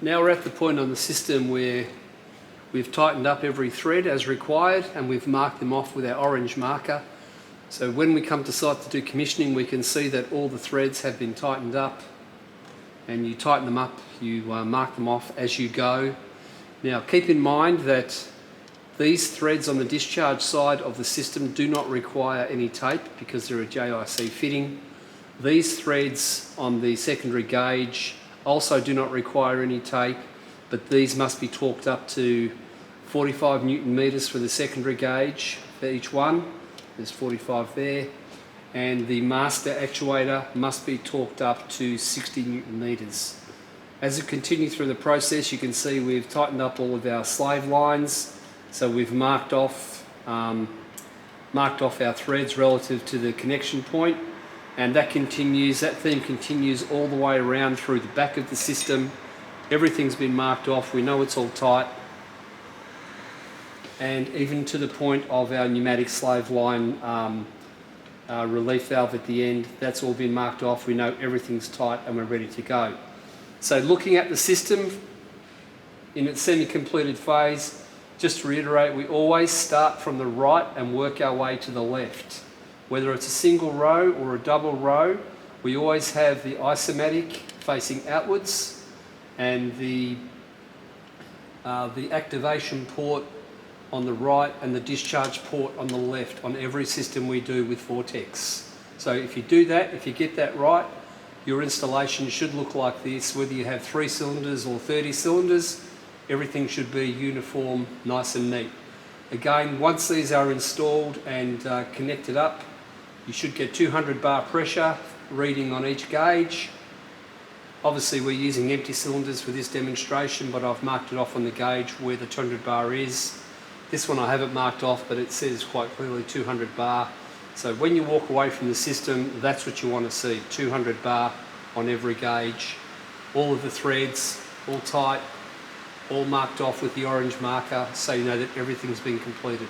Now we're at the point on the system where we've tightened up every thread as required and we've marked them off with our orange marker. So when we come to site to do commissioning, we can see that all the threads have been tightened up, and you tighten them up, you mark them off as you go. Now keep in mind that these threads on the discharge side of the system do not require any tape because they're a JIC fitting. These threads on the secondary gauge also do not require any tape, but these must be torqued up to 45 Newton meters for the secondary gauge for each one. There's 45 there. And the master actuator must be torqued up to 60 Newton meters. As we continue through the process, you can see we've tightened up all of our slave lines. So we've marked off our threads relative to the connection point, and that theme continues all the way around through the back of the system. Everything's been marked off, we know it's all tight, and even to the point of our pneumatic slave line relief valve at the end, that's all been marked off. We know everything's tight and we're ready to go. So looking at the system in its semi-completed phase, just to reiterate, we always start from the right and work our way to the left. Whether it's a single row or a double row, we always have the isomatic facing outwards and the activation port on the right and the discharge port on the left on every system we do with Vortex. So if you do that, if you get that right, your installation should look like this. Whether you have 3 cylinders or 30 cylinders, everything should be uniform, nice and neat. Again, once these are installed and connected up, you should get 200 bar pressure reading on each gauge. Obviously we're using empty cylinders for this demonstration, but I've marked it off on the gauge where the 200 bar is. This one I haven't marked off, but it says quite clearly 200 bar. So when you walk away from the system, that's what you want to see, 200 bar on every gauge. All of the threads, all tight, all marked off with the orange marker, so you know that everything's been completed.